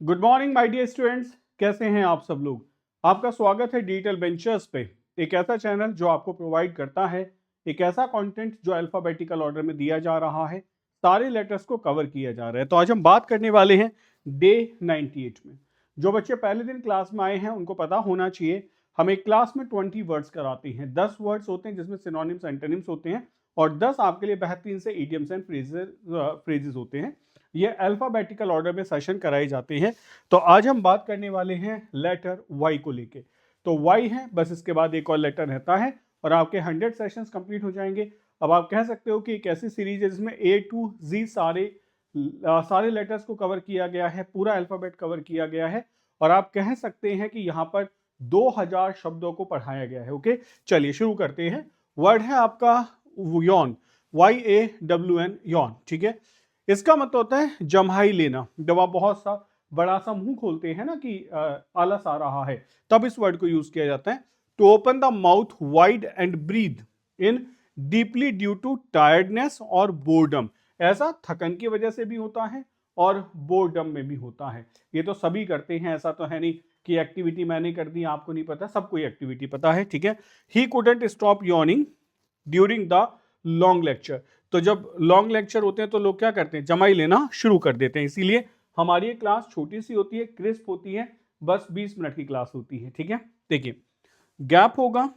Good morning my dear students, कैसे हैं आप सब लोग। आपका स्वागत है डिजिटल वेंचर्स पे, एक ऐसा चैनल जो आपको प्रोवाइड करता है एक ऐसा कंटेंट जो अल्फाबेटिकल ऑर्डर में दिया जा रहा है, सारे लेटर्स को कवर किया जा रहा है। तो आज हम बात करने वाले हैं डे 98 में। जो बच्चे पहले दिन क्लास में आए हैं उनको पता होना चाहिए, हम एक क्लास में 20 वर्ड्स कराते हैं। 10 वर्ड्स होते हैं जिसमें सिनोनिम्स एंटोनिम्स होते हैं और 10 आपके लिए बेहतरीन से इडियम्स एंड फ्रेजेस होते हैं। ये अल्फाबेटिकल ऑर्डर में सेशन कराए जाते हैं। तो आज हम बात करने वाले हैं लेटर वाई को लेके। तो वाई है, बस इसके बाद एक और लेटर रहता है और आपके 100 सेशंस कंप्लीट हो जाएंगे। अब आप कह सकते हो कि एक ऐसी सीरीज है जिसमें ए टू जी सारे लेटर्स को कवर किया गया है, पूरा अल्फाबेट कवर किया गया है और आप कह सकते हैं कि यहाँ पर 2000 शब्दों को पढ़ाया गया है। ओके, चलिए शुरू करते हैं। वर्ड है आपका यौन, YAWN, यौन। ठीक है, इसका मतलब होता है जम्हाई लेना। जब आप बहुत सा बड़ा सा मुंह खोलते हैं ना कि आलस आ रहा है, तब इस वर्ड को यूज किया जाता है। To open the mouth wide and breathe in deeply due to tiredness और बोर्डम। ऐसा थकन की वजह से भी होता है और बोर्डम में भी होता है। ये तो सभी करते हैं, ऐसा तो है नहीं कि एक्टिविटी मैंने कर दी आपको नहीं पता, सबको ये एक्टिविटी पता है। ठीक है, he couldn't stop yawning during the long lecture. तो जब लॉन्ग लेक्चर होते हैं तो लोग क्या करते हैं, जमाई लेना शुरू कर देते हैं। इसीलिए हमारी ये क्लास छोटी सी होती है, क्रिस्प होती है, बस 20 मिनट की क्लास होती है। ठीक है, देखिए, गैप होगा,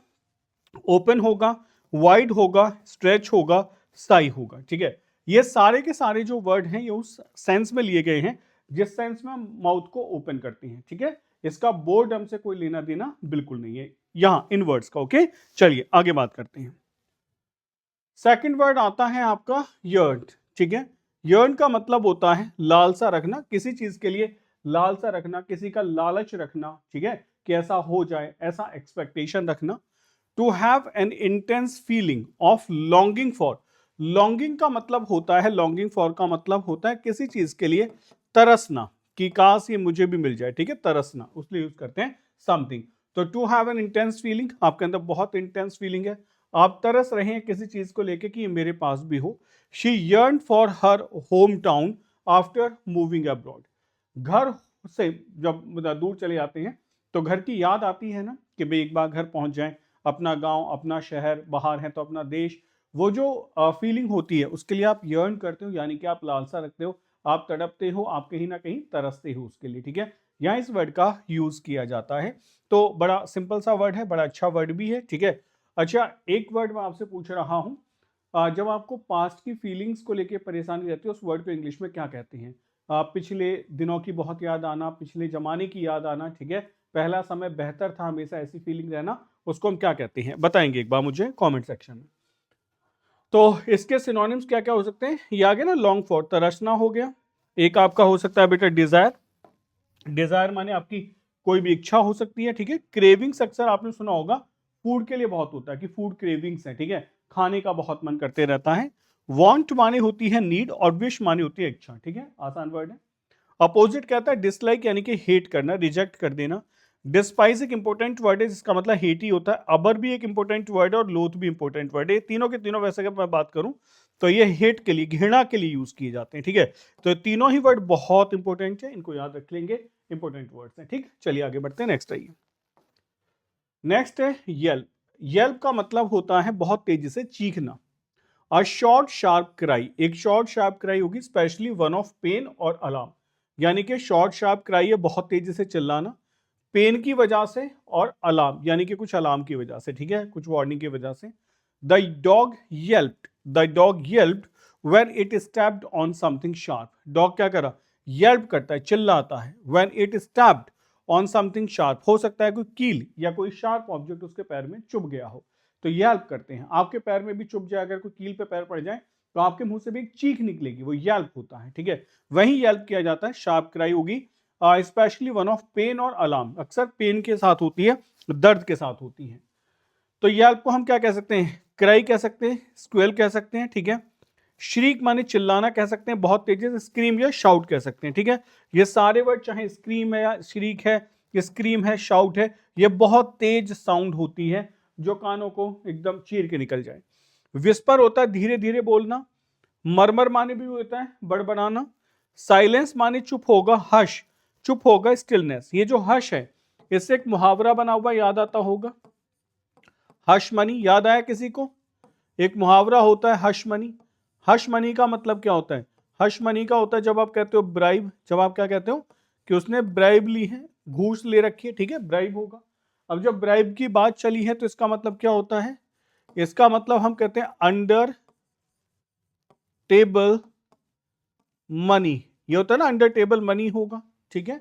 ओपन होगा, वाइड होगा, स्ट्रेच होगा, साई होगा। ठीक है, ये सारे के सारे जो वर्ड हैं ये उस सेंस में लिए गए हैं जिस सेंस में हम माउथ को ओपन करते हैं। ठीक है, इसका बोर्डम से कोई लेना देना बिल्कुल नहीं है यहां इन वर्ड्स का। ओके, चलिए आगे बात करते हैं। सेकंड वर्ड आता है आपका यर्न। ठीक है, यर्न का मतलब होता है लालसा रखना, किसी चीज के लिए लालसा रखना, किसी का लालच रखना। ठीक है, कि ऐसा हो जाए, ऐसा एक्सपेक्टेशन रखना। To have an intense feeling of longing for. Longing का मतलब होता है, लॉन्गिंग फॉर का मतलब होता है किसी चीज के लिए तरसना, कि काश ये मुझे भी मिल जाए। ठीक है, तरसना उसलिए यूज करते हैं समथिंग। तो to have an intense feeling, आपके अंदर बहुत इंटेंस फीलिंग है, आप तरस रहे हैं किसी चीज को लेके कि ये मेरे पास भी हो। She yearn for her home town after moving abroad. घर से जब दूर चले जाते हैं तो घर की याद आती है ना कि भाई एक बार घर पहुंच जाएं, अपना गांव, अपना शहर, बाहर है तो अपना देश। वो जो फीलिंग होती है उसके लिए आप यर्न करते हो, यानी कि आप लालसा रखते हो, आप तड़पते हो, आप कहीं ना कहीं तरसते हो उसके लिए। ठीक है, यहाँ इस वर्ड का यूज किया जाता है। तो बड़ा सिंपल सा वर्ड है, बड़ा अच्छा वर्ड भी है। ठीक है, अच्छा एक वर्ड मैं आपसे पूछ रहा हूँ, जब आपको पास्ट की फीलिंग्स को लेके परेशानी रहती है उस वर्ड को इंग्लिश में क्या कहते हैं। पिछले दिनों की बहुत याद आना, पिछले जमाने की याद आना। ठीक है, पहला समय बेहतर था, हमेशा ऐसी फीलिंग रहना, उसको हम क्या कहते हैं, बताएंगे एक बार मुझे कमेंट सेक्शन में। तो इसके सिनोनिम्स क्या क्या हो सकते हैं, ये आगे ना लॉन्ग फॉर, तरसना हो गया। एक आपका हो सकता है बेटा डिजायर, डिजायर माने आपकी कोई भी इच्छा हो सकती है। ठीक है, क्रेविंग्स अक्सर आपने सुना होगा, फूड के लिए बहुत होता है कि फूड क्रेविंग्स है। ठीक है, खाने का बहुत मन करते रहता है। वांट माने होती है नीड और विश माने होती है इच्छा। ठीक है, आसान वर्ड है। अपोजिट कहता है डिसलाइक, यानी कि हेट करना, रिजेक्ट कर देना। डिस्पाइज एक इंपॉर्टेंट वर्ड है जिसका मतलब हेट ही होता है। अबर भी एक इंपॉर्टेंट वर्ड है और लोथ भी इंपॉर्टेंट वर्ड है। तीनों के तीनों वैसे अगर मैं बात करूं तो ये हेट के लिए, घृणा के लिए यूज किए जाते हैं। ठीक है, तो तीनों ही वर्ड बहुत इंपॉर्टेंट है, इनको याद रख लेंगे, इंपॉर्टेंट वर्ड्स हैं। ठीक, चलिए आगे बढ़ते हैं, नेक्स्ट आइए। नेक्स्ट है येल्प। येल्प का मतलब होता है बहुत तेजी से चीखना। अ शॉर्ट शार्प क्राई, एक शॉर्ट शार्प क्राई होगी, स्पेशली वन ऑफ पेन और अलार्म। यानी कि शॉर्ट शार्प क्राई है बहुत तेजी से चिल्लाना, पेन की वजह से और अलार्म यानी कि कुछ अलार्म की वजह से। ठीक है, कुछ वार्निंग की वजह से। The dog yelped, the dog yelped when it stepped on something sharp. Dog क्या करा, येल्प करता है, चिल्लाता है। When it stepped on something sharp, हो सकता है कोई कील या कोई शार्प ऑब्जेक्ट उसके पैर में चुभ गया हो, तो येल्प करते हैं। आपके पैर में भी चुभ जाए, अगर कोई कील पे पैर पड़ जाए तो आपके मुंह से भी एक चीख निकलेगी, वो येल्प होता है। ठीक है, वही येल्प किया जाता है, शार्प क्राई होगी, स्पेशली वन ऑफ पेन और अलार्म, अक्सर पेन के साथ होती है, दर्द के साथ होती है। तो येल्प को हम क्या कह सकते हैं, क्राई कह सकते हैं, स्क्वेल कह सकते हैं। ठीक है, श्रीक माने चिल्लाना कह सकते हैं बहुत तेजी से, स्क्रीम या शाउट कह सकते हैं। ठीक है, ये सारे वर्ड चाहे स्क्रीम है या श्रीक है, स्क्रीम है, शाउट है, ये बहुत तेज साउंड होती है जो कानों को एकदम चीर के निकल जाए। विस्पर होता है धीरे धीरे बोलना। मरमर माने भी होता है बड़बड़ाना। साइलेंस माने चुप होगा, हश, चुप होगा, स्टिलनेस। ये जो हश है, इससे एक मुहावरा बना हुआ याद आता होगा, हश मनी। याद आया किसी को? एक मुहावरा होता है हश मनी। हश मनी का मतलब क्या होता है? हश मनी का होता है जब आप कहते हो ब्राइब, जब आप क्या कहते हो कि उसने ब्राइब ली है, घूस ले रखी है, ठीक है, ब्राइब होगा। अब जब ब्राइब की बात चली है तो इसका मतलब क्या होता है? इसका मतलब हम कहते हैं अंडर टेबल मनी। ये होता है ना, अंडर टेबल मनी होगा, ठीक है।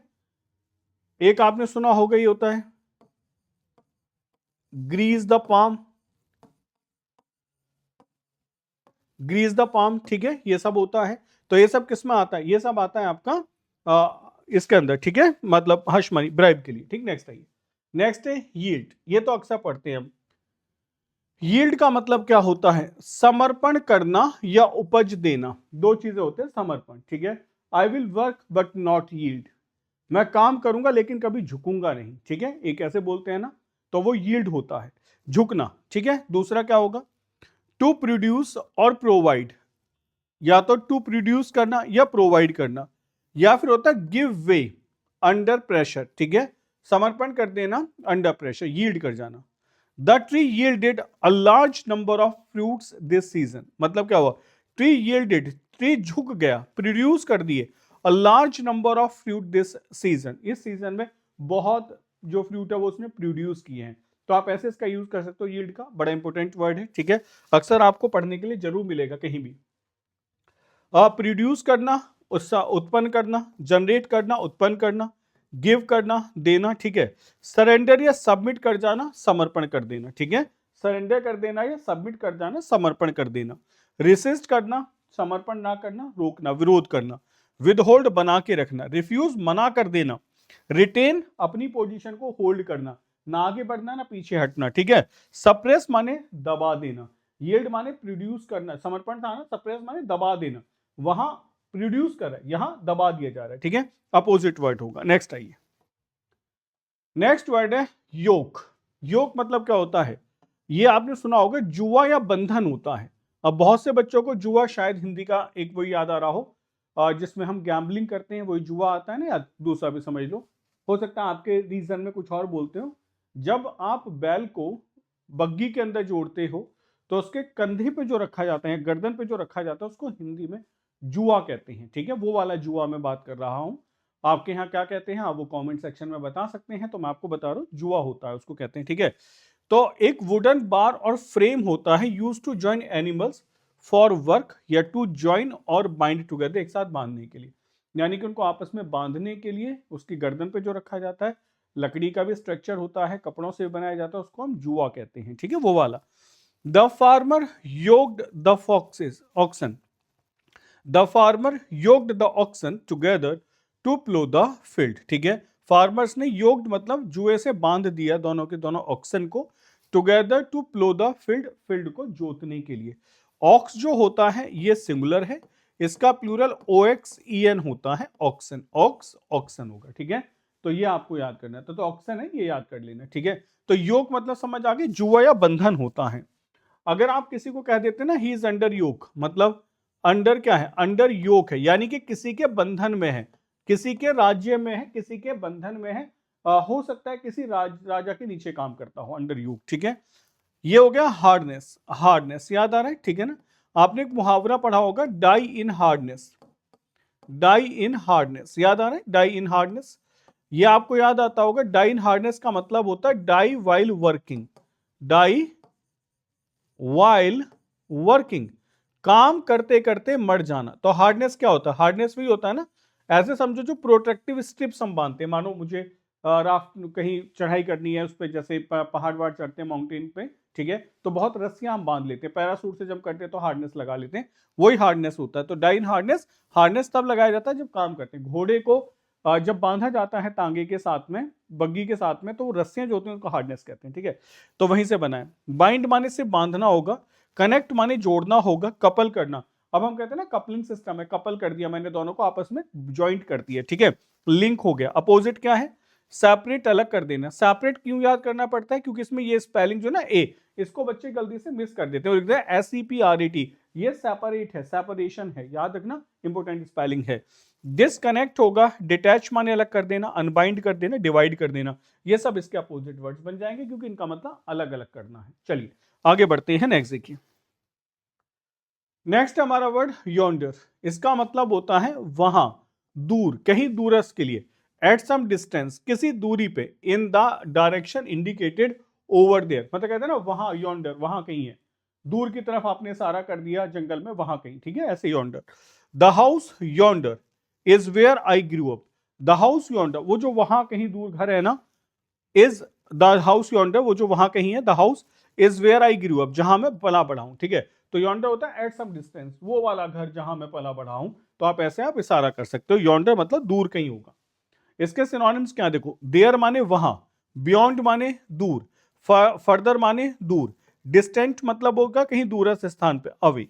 एक आपने सुना होगा, ये होता है grease the palm, grease the palm, ठीक है, ये सब होता है। तो ये सब किस में आता है? ये सब आता है आपका इसके अंदर, ठीक है, मतलब हश मनी, ब्राइब के लिए, ठीक। नेक्स्ट आइए, नेक्स्ट है यील्ड। ये तो अक्सर पढ़ते हैं हम। यील्ड का मतलब क्या होता है? समर्पण करना या उपज देना, दो चीजें होते हैं समर्पण, ठीक है। I will work but not yield, मैं काम करूंगा लेकिन कभी झुकूंगा नहीं, ठीक है, एक ऐसे बोलते हैं ना, तो वो यील्ड होता है, झुकना, ठीक है। दूसरा क्या होगा? टू प्रोड्यूस और प्रोवाइड, या तो टू प्रोड्यूस करना या प्रोवाइड करना, या फिर होता है गिव वे अंडर प्रेशर, ठीक है, समर्पण कर देना अंडर प्रेशर, यील्ड कर जाना। The tree yielded a large number of fruits this season, मतलब क्या हुआ? ट्री यील्डेड, ट्री झुक गया, प्रोड्यूस कर दिए, a large number of fruit this season, इस सीजन में बहुत जो फ्रूट है वो उसने प्रोड्यूस किए हैं। तो आप ऐसे इसका यूज कर सकते हो, यील्ड का, बड़ा इंपॉर्टेंट वर्ड है, ठीक है, अक्सर आपको पढ़ने के लिए जरूर मिलेगा कहीं भी। प्रोड्यूस करना, उसका उत्पन्न करना, जनरेट करना, उत्पन्न करना, गिव करना, देना, ठीक है। सरेंडर या सबमिट कर जाना, समर्पण कर देना, ठीक है, सरेंडर कर देना या सबमिट कर जाना, समर्पण कर देना। रिसिस्ट करना, समर्पण ना करना, रोकना, विरोध करना। विदहोल्ड, बना के रखना। रिफ्यूज, मना कर देना। रिटेन, अपनी पोजीशन को होल्ड करना, ना आगे बढ़ना ना पीछे हटना, ठीक है। सप्रेस माने दबा देना, यील्ड माने प्रोड्यूस करना, समर्पण था ना, सप्रेस माने दबा देना, वहां प्रोड्यूस कर रहा है, यहां दबा दिया जा रहा है, ठीक है, अपोजिट वर्ड होगा। नेक्स्ट आइए, नेक्स्ट वर्ड है योक। योक मतलब क्या होता है? ये आपने सुना होगा, जुआ या बंधन होता है। अब बहुत से बच्चों को जुआ शायद हिंदी का एक वही याद आ रहा हो, जिसमें हम गैम्बलिंग करते हैं, वही जुआ आता है ना, या दूसरा भी समझ लो, हो सकता है आपके रीजन में कुछ और बोलते हो। जब आप बैल को बग्गी के अंदर जोड़ते हो तो उसके कंधे पे जो रखा जाता है, गर्दन पे जो रखा जाता है, उसको हिंदी में जुआ कहते हैं, ठीक है, वो वाला जुआ मैं बात कर रहा हूं। आपके यहाँ क्या कहते हैं आप वो कमेंट सेक्शन में बता सकते हैं, तो मैं आपको बता रहा हूं जुआ होता है, उसको कहते हैं, ठीक है। तो एक वुडन बार और फ्रेम होता है, use to join animals for work, या टू जॉइन और बाइंड टुगेदर, एक साथ बांधने के लिए, यानी कि उनको आपस में बांधने के लिए उसकी गर्दन पे जो रखा जाता है, लकड़ी का भी स्ट्रक्चर होता है, कपड़ों से बनाया जाता है, उसको हम जुआ कहते हैं, ठीक है, वो वाला। The farmer yoked the foxes oxen, the farmer yoked the oxen together to plough the field, ठीक है। फार्मर्स ने योक्ड मतलब जुए से बांध दिया दोनों के दोनों ऑक्सन को, together to plough the field, field को जोतने के लिए। ऑक्स जो होता है ये सिंगुलर है, इसका प्लूरल OXEN होता है, ऑक्सन, ऑक्स ऑक्सन होगा, ठीक है। तो ये आपको याद करना है, तो ऑक्सन है, ये याद कर लेना, ठीक है। तो योक मतलब समझ आ गई, जुआ या बंधन होता है। अगर आप किसी को कह देते ना ही इज अंडर योक, मतलब अंडर क्या है? अंडर योक है, यानी कि किसी के बंधन में है, किसी के राज्य में है, किसी के बंधन में है, हो सकता है किसी राजा के नीचे काम करता हो, अंडर योक, ठीक है। ये हो गया हार्डनेस, हार्डनेस याद आ रहा है, ठीक है ना। आपने एक मुहावरा पढ़ा होगा, डाई इन हार्डनेस, डाई इन हार्डनेस, याद आ रहा है, डाई इन हार्डनेस। ये आपको याद आता होगा, डाई इन हार्डनेस का मतलब होता है die while working, die while working, काम करते करते मर जाना। तो हार्डनेस क्या होता है? हार्डनेस वही होता है ना, ऐसे समझो जो प्रोटेक्टिव स्ट्रिप्स हम बांधते हैं, मानो मुझे राफ्ट कहीं चढ़ाई करनी है, उस पर जैसे पहाड़ वहाड़ चढ़ते हैं माउंटेन पे, ठीक है, तो बहुत रस्सियां हम बांध लेते हैं, पैरासूट से जब करते हैं तो हार्डनेस लगा लेते हैं, वही हार्डनेस होता है। तो डाइन हार्डनेस, हार्डनेस तब लगाया जाता है जब काम करते हैं। घोड़े को जब बांधा जाता है तांगे के साथ में, बग्गी के साथ में, तो रस्सियां जो होती हैं उनको हार्डनेस कहते हैं, ठीक है, तो वहीं से बना है। बाइंड माने से बांधना होगा, कनेक्ट माने जोड़ना होगा, कपल करना, अब हम कहते हैं ना कपलिंग सिस्टम है, कपल कर दिया मैंने दोनों को आपस में, ज्वाइंट कर दिया, ठीक है, लिंक हो गया। अपोजिट क्या है? सेपरेट, अलग कर देना। सेपरेट क्यों याद करना पड़ता है? क्योंकि इसमें ये स्पेलिंग जो ना ए, इसको बच्चे गलती से मिस कर देते हैं और लिखते हैं SEPARAT, ये सेपरेट है, सेपरेशन है, याद रखना, इंपॉर्टेंट स्पेलिंग है। डिसकनेक्ट होगा, डिटैच माने अलग कर देना, अनबाइंड कर देना, डिवाइड कर देना, ये सब इसके अपोजिट वर्ड्स बन जाएंगे क्योंकि इनका मतलब अलग अलग करना है। चलिए आगे बढ़ते हैं, नेक्स्ट देखिए। नेक्स्ट हमारा वर्ड योंडर, इसका मतलब होता है वहां, दूर, कहीं दूरस्थ के लिए। एट सम डिस्टेंस, किसी दूरी पे, in the direction indicated over there, मतलब कहते हैं ना वहां, योंडर वहां कहीं है, दूर की तरफ आपने इशारा कर दिया जंगल में, वहां कहीं, ठीक है, ऐसे yonder. The house yonder is where I grew up, the house yonder, वो जो वहां कहीं दूर घर है ना, इज द हाउस योंडर, वो जो वहां कहीं है, the house is where I grew up, जहां मैं पला बढ़ा हूं, ठीक है। तो योंडर होता है एट सम डिस्टेंस, वो वाला घर जहां मैं पला बढ़ा हूं, तो आप ऐसे आप इशारा कर सकते हो, योंडर मतलब दूर कहीं होगा। इसके सिनोनिम्स क्या देखो, देयर माने वहां, बियॉन्ड माने दूर, फर्दर माने दूर, डिस्टेंट मतलब होगा कहीं दूरस्थ स्थान पे, अवे।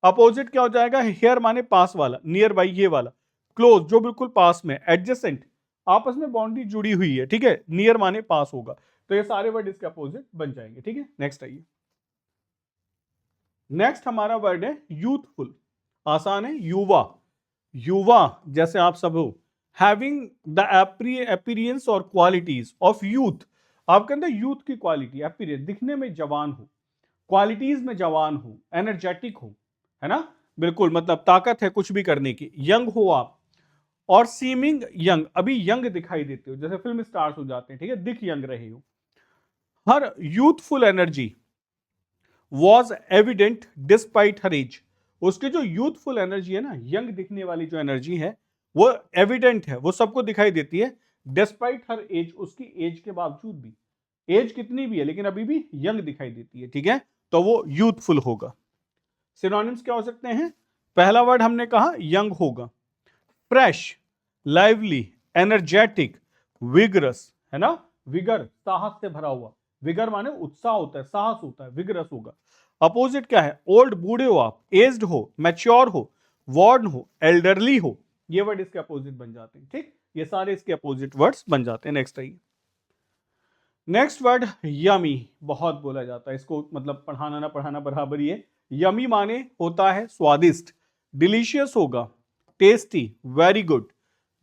अपोजिट क्या हो जाएगा, हियर माने पास वाला, नियर बाई ये वाला, क्लोज जो बिल्कुल पास में, एडजेसेंट आपस में बाउंड्री जुड़ी हुई है, ठीक है, नियर माने पास होगा। तो ये सारे वर्ड इसके अपोजिट बन जाएंगे, ठीक है। नेक्स्ट आइए, नेक्स्ट हमारा वर्ड है यूथफुल, आसान है, युवा, युवा जैसे आप सब हो, हैविंग द अपीरियंस और क्वालिटीज ऑफ यूथ, आपके अंदर यूथ की क्वालिटी, अपीरियंस दिखने में जवान हो, क्वालिटीज में जवान हो, एनर्जेटिक हो, है ना, बिल्कुल मतलब ताकत है कुछ भी करने की, यंग हो आप, और सीमिंग यंग, अभी यंग दिखाई देते हो, जैसे फिल्म स्टार्स हो जाते हैं, ठीक है, दिख यंग रहे हो। Her youthful energy was evident despite her age, उसकी जो यूथफुल एनर्जी है ना, यंग दिखने वाली जो एनर्जी है, वो एविडेंट है, वो सबको दिखाई देती है, डिस्पाइट हर एज, उसकी एज के बावजूद भी, एज कितनी भी है लेकिन अभी भी यंग दिखाई देती है, ठीक है, तो वो यूथफुल होगा। सिनोनिम्स क्या हो सकते हैं, पहला वर्ड हमने कहा यंग होगा, फ्रेश, लाइवली, एनर्जेटिक, विगरस, है ना, विगर साहस से भरा हुआ, विगर माने उत्साह होता है, साहस होता है, विगरस होगा। अपोजिट क्या है, ओल्ड, बूढ़े हो आप, एज्ड हो, मैच्योर हो, वॉर्न हो, एल्डरली हो, ये वर्ड इसके अपोजिट बन जाते हैं, ठीक, ये सारे इसके अपोजिट वर्ड्स बन जाते हैं। नेक्स्ट आइए, नेक्स्ट वर्ड यमी, बहुत बोला जाता है इसको, मतलब पढ़ाना ना पढ़ाना बराबर ही है। यमी माने होता है स्वादिष्ट, डिलीशियस होगा, tasty, very good.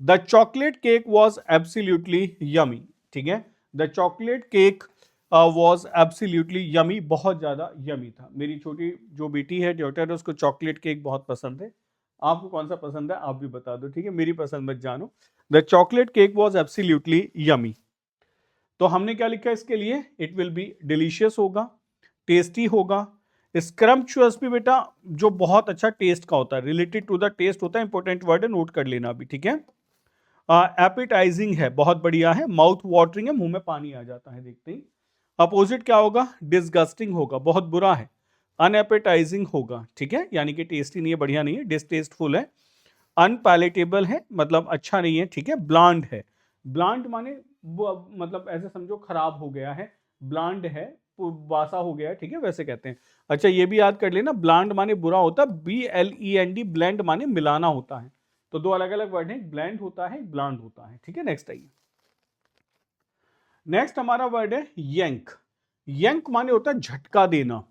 The chocolate cake was absolutely yummy, ठीक है, the chocolate cake was absolutely yummy, बहुत ज्यादा यमी था। मेरी छोटी जो बेटी है डॉटर, उसको चॉकलेट केक बहुत पसंद है, आपको कौन सा पसंद है आप भी बता दो, ठीक है, मेरी पसंद मत जानो। The chocolate cake was absolutely yummy, तो हमने क्या लिखा इसके लिए, इट विल बी डिलीशियस होगा, टेस्टी होगा, स्क्रम्पचुअस भी बेटा जो बहुत अच्छा टेस्ट का होता है, रिलेटेड टू द टेस्ट होता है, इंपॉर्टेंट वर्ड है, नोट कर लेना अभी, ठीक है। एपिटाइजिंग है, बहुत बढ़िया है, माउथ वाटरिंग है, मुंह में पानी आ जाता है देखते ही। अपोजिट क्या होगा, डिसगस्टिंग होगा, बहुत बुरा है, अनएपेटाइजिंग होगा, ठीक है, यानी कि टेस्टी नहीं है, बढ़िया नहीं है, डिसटेस्टफुल है, अनपैलेटेबल है, मतलब अच्छा नहीं है, ठीक है, ब्लांड है, ब्लांड माने मतलब ऐसे समझो खराब हो गया है, ब्लांड है, वासा हो गया है, ठीक है, वैसे कहते हैं। अच्छा ये भी याद कर लेना, ब्लांड माने बुरा होता है, BLEND, ब्लेंड माने मिलाना होता है, तो दो अलग अलग वर्ड हैं, ब्लेंड होता है, ब्लांड होता है, ठीक है। नेक्स्ट आइए, नेक्स्ट हमारा वर्ड है यंक, यंक माने होता है झटका देना,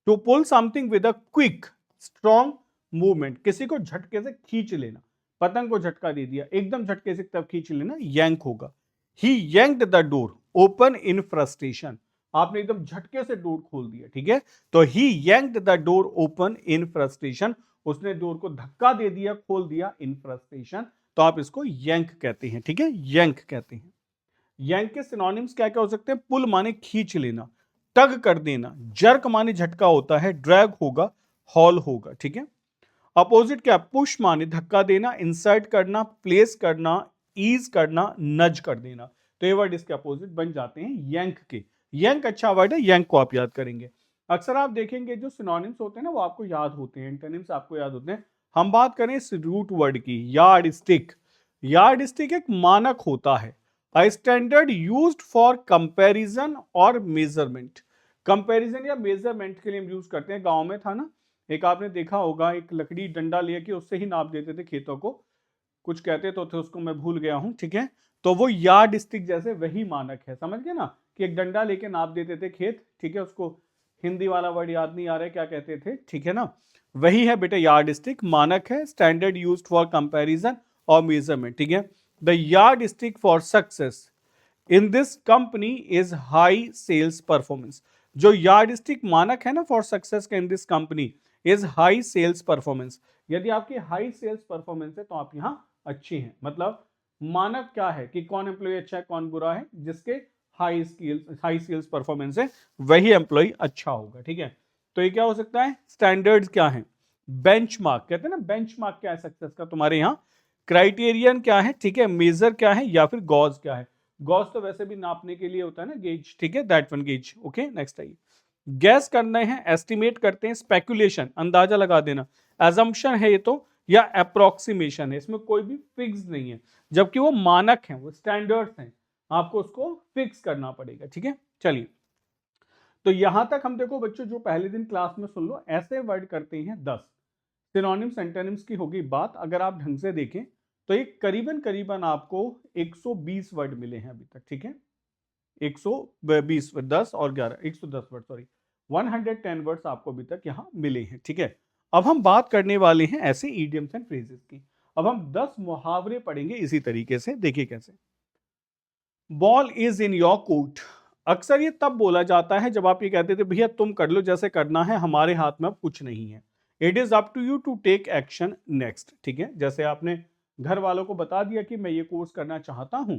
to pull something with a quick strong movement, किसी को झटके से खींच लेना, पतंग को झटका दे दिया, एकदम झटके से तब खींच लेना, यंक होगा। He yanked the door open in frustration, आपने एकदम झटके से डोर खोल दिया, ठीक है, तो he yanked the door open in frustration, उसने डोर को धक्का दे दिया, खोल दिया, इन फ्रस्ट्रेशन, तो आप इसको यंक कहते हैं, ठीक है, यंक कहते हैं। यंक के सिनोनिम्स क्या क्या हो सकते हैं, पुल माने खींच लेना, टग कर देना, जर्क माने झटका होता है, ड्रैग होगा, हॉल होगा, ठीक है। अपोजिट क्या, पुश माने धक्का देना, इंसर्ट करना, प्लेस करना, ईज करना, नज कर देना, तो ये वर्ड इसके अपोजिट बन जाते हैं यंक के। यंक अच्छा वर्ड है, यंक को आप याद करेंगे। अक्सर आप देखेंगे जो सिनोनिम्स होते हैं ना वो आपको याद होते हैं, एंटोनिम्स आपको याद होते हैं। हम बात करें इस रूट वर्ड की, यार्ड स्टिक, यार्ड स्टिक एक मानक होता है, a standard used for comparison और मेजरमेंट, कंपैरिजन या मेजरमेंट के लिए हम यूज करते हैं। गांव में था ना, एक आपने देखा होगा, एक लकड़ी डंडा लेके उससे ही नाप देते थे खेतों को, कुछ कहते तो थे उसको, मैं भूल गया हूं, ठीक है, तो वो यार्ड स्टिक जैसे वही मानक है, समझ गए ना, कि एक डंडा लेके नाप देते थे खेत, ठीक है, उसको हिंदी वाला वर्ड याद नहीं आ रहा है क्या कहते थे, ठीक है ना, वही है बेटा यार्ड स्टिक, मानक है, स्टैंडर्ड यूज्ड फॉर कंपैरिजन और मेजरमेंट, ठीक है। The yardstick for success in this company is high sales performance. जो यार्ड स्टिक मानक है ना फॉर सक्सेस का in this company is high sales performance. यदि आपकी हाई सेल्स परफॉर्मेंस है तो आप यहां अच्छी हैं। मतलब मानक क्या है कि कौन एम्प्लॉय अच्छा है कौन बुरा है, जिसके हाई सेल्स परफॉर्मेंस है वही एम्प्लॉय अच्छा होगा, ठीक है। तो ये क्या हो सकता है, स्टैंडर्ड्स क्या है, बेंचमार्क कहते हैं ना, बेंचमार्क क्या है सक्सेस का तुम्हारे यहाँ, क्राइटेरियन क्या है, ठीक है, मेजर क्या है, या फिर गॉज क्या है। गॉज तो वैसे भी नापने के लिए होता है ना, गेज, ठीक है, that one gauge. Okay, next आइए। गैस करने हैं, एस्टिमेट करते हैं, स्पेकुलेशन अंदाजा लगा देना, एजम्पशन है ये तो, या अप्रोक्सीमेशन है, इसमें कोई भी फिक्स नहीं है, जबकि वो मानक हैं, वो स्टैंडर्ड्स हैं, आपको उसको फिक्स करना पड़ेगा, ठीक है। चलिए, तो यहां तक हम देखो बच्चों, जो पहले दिन क्लास में सुन लो, ऐसे वर्ड करते हैं 10 सिनोनिम्स एंटोनिम्स की होगी बात। अगर आप ढंग से देखें तो एक करीबन करीबन आपको 120 वर्ड मिले हैं अभी तक, ठीक है। 120 10 और 11 110 वर्ड, सॉरी 110 वर्ड्स आपको अभी तक यहां मिले हैं, ठीक है। अब हम बात करने वाले हैं ऐसे इडियम्स एंड फ्रेजेस की। अब हम 10 मुहावरे पढ़ेंगे इसी तरीके से, देखिए कैसे। Ball is in your court. अक्सर ये तब बोला जाता है जब आप ये कहते थे भैया तुम कर लो जैसे करना है, हमारे हाथ में अब कुछ नहीं है। It is up to you to take action next, ठीक है। जैसे आपने घर वालों को बता दिया कि मैं ये कोर्स करना चाहता हूं,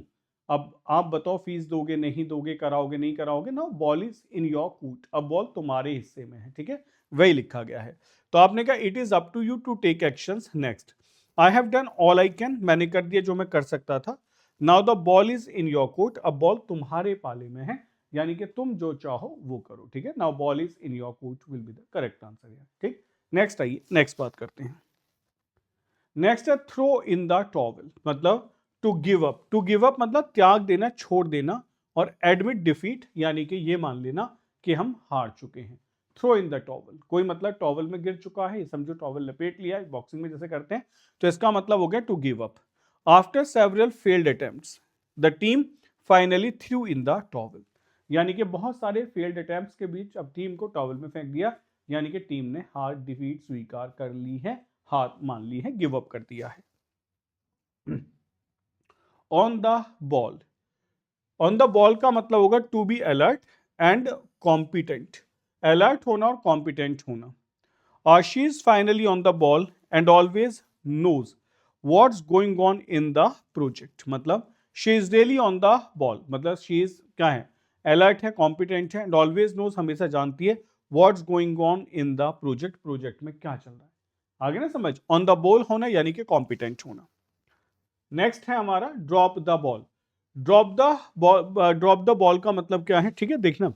अब आप बताओ फीस दोगे नहीं दोगे, कराओगे नहीं कराओगे। ना, ball is in your court, अब बॉल तुम्हारे हिस्से में है, ठीक है, वही लिखा गया है। तो आपने कहा it is up to you to take action next. I have done all I can, मैंने कर दिया जो मैं कर सकता था। Now the ball is in your court, अब बॉल तुम्हारे पाले में है, यानी कि तुम जो चाहो वो करो, ठीक है। Now ball is in your court will be the correct answer, ठीक। नेक्स्ट आइए, नेक्स्ट बात करते हैं। नेक्स्ट है थ्रो इन द टॉवल, मतलब to give up. To give up मतलब त्याग देना, छोड़ देना, और एडमिट डिफीट यानी कि ये मान लेना कि हम हार चुके हैं। थ्रो इन द टॉवल, कोई मतलब टॉवल में गिर चुका है, ये समझो टॉवल लपेट लिया है, बॉक्सिंग में जैसे करते हैं, तो इसका मतलब हो गया to give up. After several failed attempts the team finally threw in the towel, यानी कि बहुत सारे फेल्ड अटेम्प्ट्स के बीच अब टीम को टॉवल में फेंक दिया, यानी कि टीम ने हार डिफीट स्वीकार कर ली है, हार मान ली है, गिव अप कर दिया है। On the ball, on the ball का मतलब होगा to be alert and competent, alert होना और कॉम्पिटेंट होना। She is finally on the ball and always knows what's going on in the project, मतलब she is really on the ball, मतलब she is क्या है, अलर्ट है, competent है, and always knows हमेशा जानती है, what's going on in the project, project में क्या चल रहा है। आगे ना समझ, ऑन द बॉल होना यानी कि कॉम्पिटेंट होना। नेक्स्ट है हमारा drop the ball. Drop the ball का मतलब क्या है, ठीक है, देखना।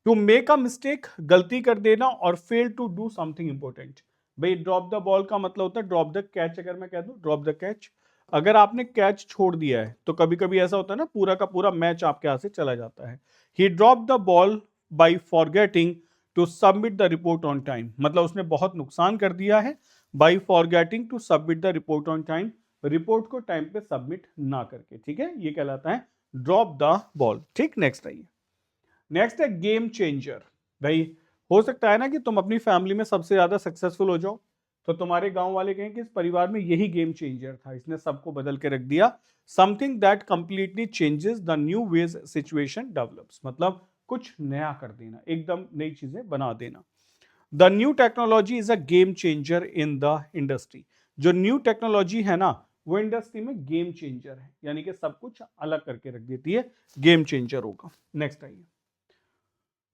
टू मेक अ मिस्टेक, गलती कर देना, और fail to do something important. भाई ड्रॉप द बॉल का मतलब होता है ड्रॉप द कैच। अगर मैं कह दूं ड्रॉप द कैच, अगर आपने कैच छोड़ दिया है तो कभी कभी ऐसा होता है ना, पूरा का पूरा मैच आपके हाथ से चला जाता है। He drop the ball by forgetting to submit the report on time, मतलब उसने बहुत नुकसान कर दिया है, by forgetting to submit the report on time, report को टाइम पे सबमिट ना करके, ठीक है, ये कहलाता है ड्रॉप द बॉल, ठीक। नेक्स्ट आइए, नेक्स्ट है गेम चेंजर। भाई हो सकता है ना कि तुम अपनी फैमिली में सबसे ज्यादा सक्सेसफुल हो जाओ, तो तुम्हारे गांव वाले कहें कि इस परिवार में यही गेम चेंजर था, इसने सबको बदल के रख दिया। Something that completely changes the new ways situation develops, मतलब कुछ नया कर देना, एकदम नई चीजें बना देना। The new technology is a game changer in the industry. जो न्यू टेक्नोलॉजी है ना वो इंडस्ट्री में गेम चेंजर है, यानी कि सब कुछ अलग करके रख देती है, गेम चेंजर होगा। नेक्स्ट आइए,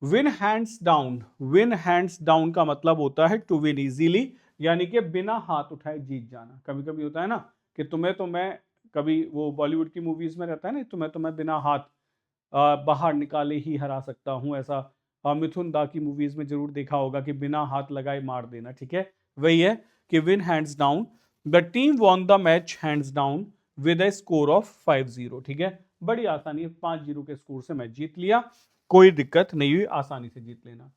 win hands down. Win hands down का मतलब होता है टू विन इजीली, यानी कि बिना हाथ उठाए जीत जाना। कभी कभी होता है ना कि तुम्हें तो मैं, कभी वो बॉलीवुड की मूवीज में रहता है ना, तुम्हें तो मैं बिना हाथ बाहर निकाले ही हरा सकता हूं, ऐसा मिथुन दा की मूवीज में जरूर देखा होगा कि बिना हाथ लगाए मार देना, ठीक है, वही है कि win hands down. The team won the match hands down with a score of 5-0, ठीक है, बड़ी आसानी है, 5-0 के स्कोर से मैच जीत लिया, कोई दिक्कत नहीं हुई, आसानी से जीत लेना।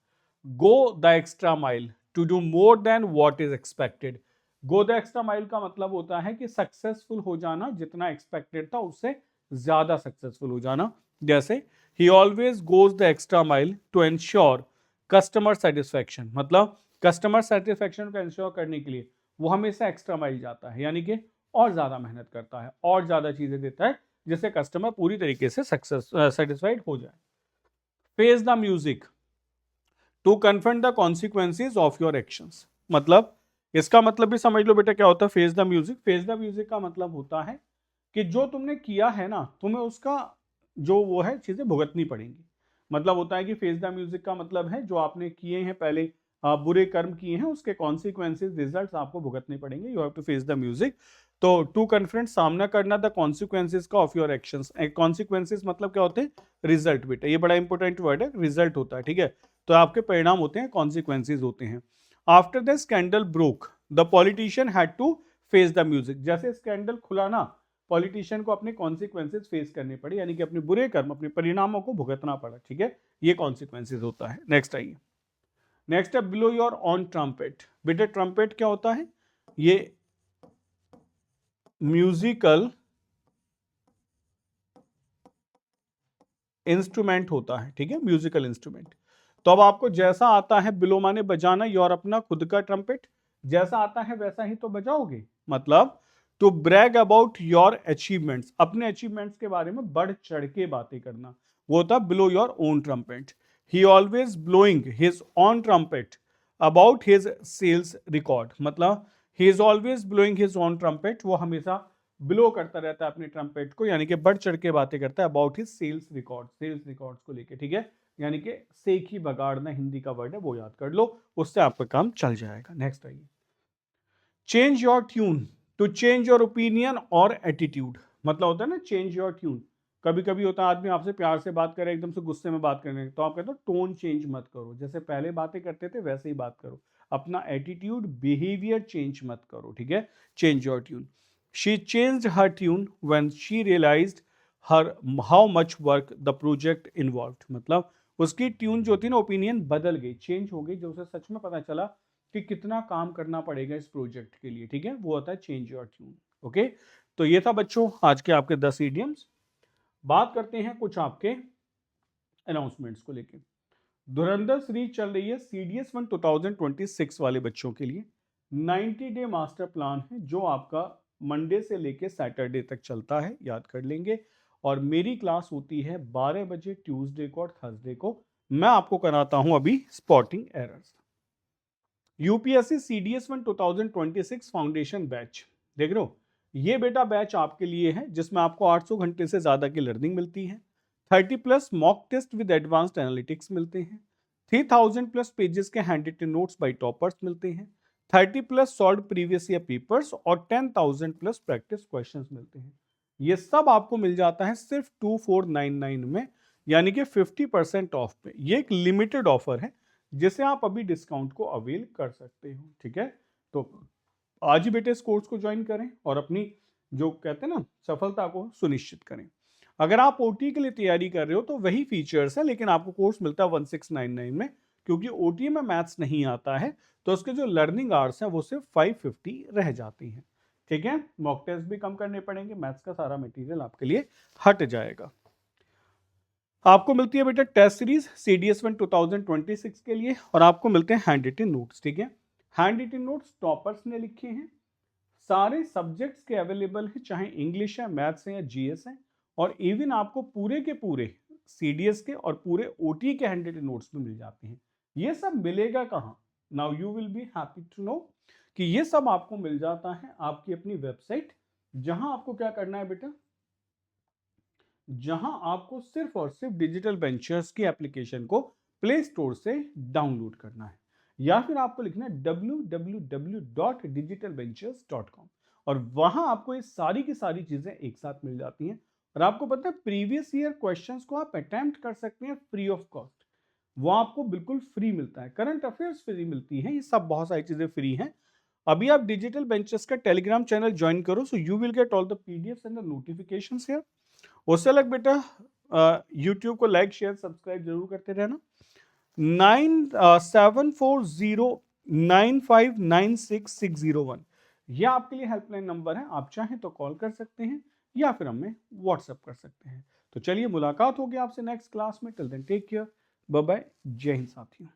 Go the extra mile to do more than what is expected. Go the extra mile का मतलब होता है कि सक्सेसफुल हो जाना, जितना एक्सपेक्टेड था उससे ज्यादा सक्सेसफुल हो जाना। जैसे ही always goes the extra mile to ensure customer satisfaction, मतलब कस्टमर सेटिस्फैक्शन को एंश्योर करने के लिए वो हमेशा एक्स्ट्रा माइल जाता है, यानी कि और ज़्यादा मेहनत करता है, और ज़्यादा चीज़ें देता है, जिससे कस्टमर पूरी तरीके से सेटिस्फाइड हो जाए। Face the music to confront the consequences of your actions. मतलब इसका मतलब भी समझ लो बेटा क्या होता है face the music. Face the music का मतलब होता है कि जो तुमने किया है ना, तुम्हें उसका जो वो है चीजें भुगतनी पड़ेंगी। मतलब होता है कि फेस द म्यूजिक का मतलब है जो आपने किए हैं पहले, बुरे कर्म किए हैं, उसके कॉन्सिक्वेंसेज रिजल्ट्स आपको भुगतने पड़ेंगे। You have to face the music. तो टू कन्फ्रंट सामना करना द कॉन्सिक्वेंसेज का ऑफ योर एक्शंस। कॉन्सिक्वेंसेज मतलब क्या होते हैं? रिजल्ट बेटा, ये बड़ा इंपॉर्टेंट वर्ड है, रिजल्ट होता है, ठीक है। तो आपके परिणाम होते हैं, कॉन्सिक्वेंसेज होते हैं। After the scandal broke the politician had to face the music. जैसे स्कैंडल खुला ना, पॉलिटिशियन को अपने कॉन्सिक्वेंसेज फेस करने पड़े, यानी कि अपने बुरे कर्म, अपने परिणामों को भुगतना पड़ा, ठीक है। ये कॉन्सिक्वेंसेज होता है। नेक्स्ट आइए, नेक्स्ट है ब्लो योर ऑन ट्रम्पेट। बेटा ट्रम्पेट क्या होता है? ये म्यूजिकल इंस्ट्रूमेंट होता है, ठीक है, म्यूजिकल इंस्ट्रूमेंट। तो अब आपको जैसा आता है बिलो माने बजाना, योर अपना खुद का ट्रम्पेट, जैसा आता है वैसा ही तो बजाओगे। मतलब to brag about your achievements, अपने अचीवमेंट्स के बारे में बढ़ चढ़ के बातें करना, वो होता blow your own trumpet. He always blowing his own trumpet about his sales record. मतलब he is always blowing his own trumpet, वो हमेशा ब्लो करता रहता है अपने ट्रम्पेट को, यानी कि बढ़ चढ़ के बातें करता है about his sales record, sales records को लेके, ठीक है। यानी कि सेखी बगाड़ना हिंदी का वर्ड है, वो याद कर लो, उससे आपका काम चल जाएगा। नेक्स्ट आइए, change your tune to change your opinion और एटीट्यूड। मतलब होता है ना चेंज योर ट्यून। कभी कभी होता है आदमी आपसे प्यार से बात करे, एकदम से गुस्से में बात करने, तो आप कहते हो टोन चेंज मत करो, जैसे पहले बातें करते थे वैसे ही बात करो, अपना एटीट्यूड बिहेवियर चेंज मत करो, ठीक है। Change your tune. She changed her tune when she realised her how much work the project involved. मतलब उसकी ट्यून जो थी ना, ओपिनियन बदल गई, चेंज हो गई, जो उसे सच में पता चला कि कितना काम करना पड़ेगा इस प्रोजेक्ट के लिए, ठीक है। वो होता है चेंज योर ट्यून। ओके, तो ये था बच्चों आज के आपके 10 इडियम्स। बात करते हैं कुछ आपके अनाउंसमेंट्स को लेके। धुरंधर सीरीज चल रही है CDS 1 2026 वाले बच्चों के लिए। 90 डे मास्टर प्लान है जो आपका मंडे से लेके सैटरडे तक चलता है, याद कर लेंगे। और मेरी क्लास होती है 12 बजे ट्यूसडे को और थर्सडे को। मैं आपको कराता हूं अभी spotting errors. UPSC CDS 1 2026 foundation batch देख रहे हो, ये बेटा बैच आपके लिए है, जिसमें आपको 800 घंटे से ज्यादा की लर्निंग मिलती है, 30+ mock test with advanced analytics मिलते हैं, 3000+ पेजेस के handwritten notes by toppers मिलते हैं, 30+ सॉल्व प्रीवियस ईयर पेपर्स और 10,000+ प्रैक्टिस क्वेश्चंस मिलते हैं। ये सब आपको मिल जाता है सिर्फ 2499 में, यानी कि 50% ऑफ पे। ये एक लिमिटेड ऑफर है जिसे आप अभी डिस्काउंट को अवेल कर सकते हो, ठीक है। तो आज ही बेटे इस कोर्स को ज्वाइन करें और अपनी जो कहते हैं ना सफलता को सुनिश्चित करें। अगर आप OT के लिए तैयारी कर रहे हो तो वही फीचर्स है, लेकिन आपको कोर्स मिलता है 1699 में, क्योंकि OT में मैथ्स नहीं आता है, तो उसके जो लर्निंग आवर्स हैं वो सिर्फ 550 रह जाती हैं, ठीक है। मॉक टेस्ट भी कम करने पड़ेंगे, मैथ्स का सारा मटेरियल आपके लिए हट जाएगा। आपको मिलती है बेटा टेस्ट सीरीज CDS 1 2026 के लिए, और आपको मिलते हैं हैंड रिटन नोट्स, ठीक है। हैंड रिटन नोट्स टॉपर्स ने लिखे हैं, सारे सब्जेक्ट्स के अवेलेबल है, चाहे इंग्लिश है, मैथ्स है या GS है। और इवन आपको पूरे के पूरे CDS के और पूरे OT के हैंड रिटन नोट्स भी मिल जाते हैं। ये सब मिलेगा कहाँ? Now you will be happy to know कि ये सब आपको मिल जाता है आपकी अपनी वेबसाइट, जहां आपको क्या करना है बेटा, जहां आपको सिर्फ और सिर्फ डिजिटल वेंचर्स की एप्लीकेशन को प्ले स्टोर से डाउनलोड करना है, या फिर आपको लिखना है www.digitalventures.com, और वहां आपको ये सारी की सारी चीजें एक साथ मिल जाती हैं। और आपको पता है प्रीवियस ईयर क्वेश्चंस को आप अटेम्प्ट कर सकते हैं फ्री ऑफ कॉस्ट, वो आपको बिल्कुल फ्री मिलता है। करंट अफेयर्स फ्री मिलती है, ये सब बहुत सारी चीजें फ्री हैं। अभी आप डिजिटल बेंचेस का टेलीग्राम चैनल ज्वाइन करो, so you will get all the PDFs and the notifications here. उससे अलग बेटा यूट्यूब को लाइक शेयर सब्सक्राइब जरूर करते रहना। 9740959661 यह आपके लिए हेल्पलाइन नंबर है, आप चाहें तो कॉल कर सकते हैं या फिर हमें व्हाट्सएप कर सकते हैं। तो चलिए मुलाकात होगी आपसे नेक्स्ट क्लास में। Till then take care, bye bye, जय हिंद साथियों।